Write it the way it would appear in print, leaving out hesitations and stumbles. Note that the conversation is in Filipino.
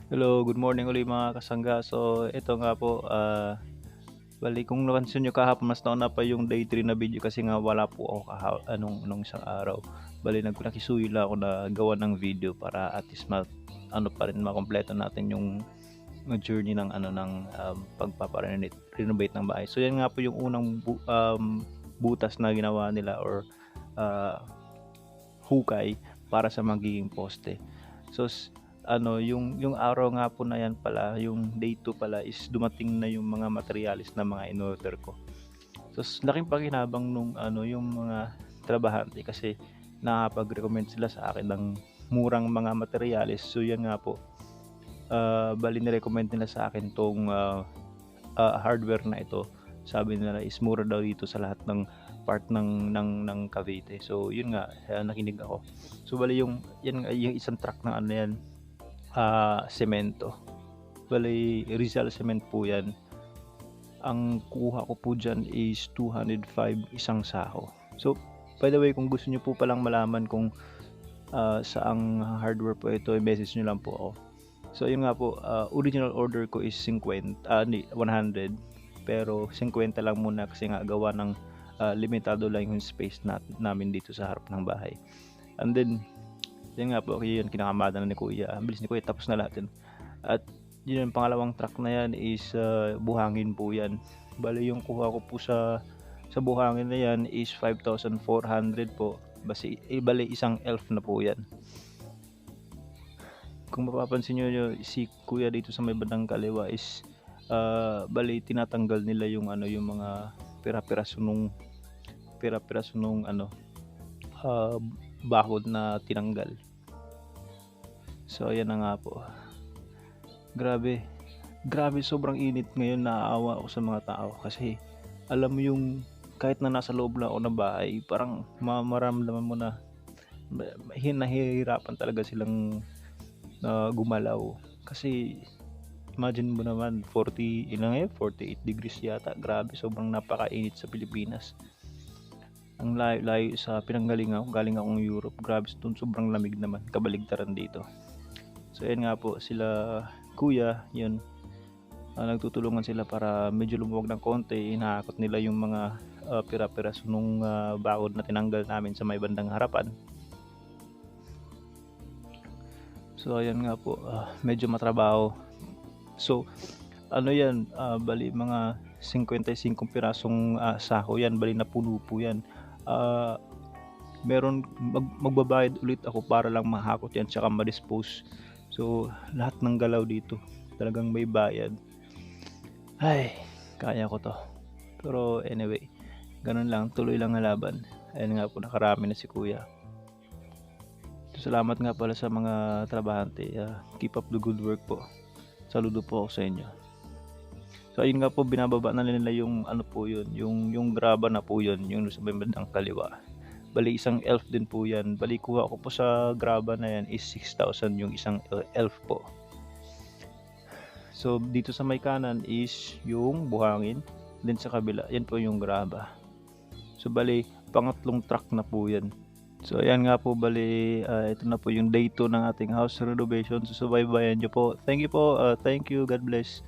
Hello, good morning uli mga kasangga. So, ito nga po, bale kung napansin niyo kahapon mas nauna pa yung day 3 na video kasi nga wala po ako nung isang araw. Bale nakisuyo lang ako na gawa ng video para at least ano pa rin makumpleto natin yung journey ng renovate ng bahay. So, yan nga po yung unang butas na ginawa nila or ah, hukay para sa magiging poste. So yung araw nga po na yan pala, yung day 2 pala is dumating na yung mga materialis na mga in-order ko. So laking pakinabang nung yung mga trabahante kasi nakapag-recommend sila sa akin ng murang mga materialis. So yan nga po, bali ni-recommend nila sa akin tong hardware na ito. Sabi nila is mura daw dito sa lahat ng part ng Cavite. So yun nga, nakinig ako. So bali yung isang truck ng ano yan, semento. Bali Rizal Cement po yan. Ang kuha ko po dyan is 205 isang sako. So by the way, kung gusto niyo po palang malaman kung saang hardware po ito, i-message nyo lang po ako. So yun nga po, original order ko is 100, pero 50 lang muna kasi nga gawa ng limitado lang yung space namin dito sa harap ng bahay. And then yun nga po, yun kinakamada na ni Kuya. Ang bilis ni Kuya, tapos na lahat yun. At yun yung pangalawang truck na yan is buhangin po yan. Bali yung kuha ko po sa buhangin na yan is 5,400 po. Bali isang elf na po yan. Kung mapapansin nyo si Kuya dito sa may bandang kaliwa is bali tinatanggal nila yung yung mga pira-piraso nung uh, bakod na tinanggal. So ayan na nga po. Grabe. Grabe, sobrang init ngayon. Naaawa ako sa mga tao kasi alam mo yung kahit na nasa loob lang ako ng bahay, parang maramdaman mo na nahihirapan talaga silang gumalaw. Kasi imagine mo naman 48 degrees yata. Grabe, sobrang napakainit sa Pilipinas. Ang layo sa pinanggalingan ko, galing akong Europe. Grabe, sobrang lamig naman. Kabaligtaran dito. So ayan nga po sila Kuya, yun. Nagtutulungan sila para medyo lumuwag ng konti. Hinahakot nila yung mga pira-piraso nung bakod na tinanggal namin sa may bandang harapan. So ayan nga po, medyo matrabaho. So ano yan, bali mga 55 pirasong sako yan, bali na puno po yan. Meron magbabayad ulit ako para lang mahakot yan tsaka ma-dispose. So lahat ng galaw dito talagang may bayad. Ay, kaya ko to. Pero anyway, ganun lang, tuloy lang ang laban. Ayun nga po, nakarami na si Kuya. So, salamat nga pala sa mga trabahante. Keep up the good work po. Saludo po ako sa inyo. So ayun nga po, binababa na nila yung ano po yun, yung graba na po yun, yung sa bandang kaliwa. Bali isang elf din po yan. Bali kuha ko po sa graba na yan is 6,000 yung isang elf po. So dito sa may kanan is yung buhangin, then sa kabila yan po yung graba. So bali pangatlong truck na po yan. So ayan nga po, bali ito na po yung day 2 ng ating house renovation. So subaybayan nyo po. Thank you po. Thank you. God bless.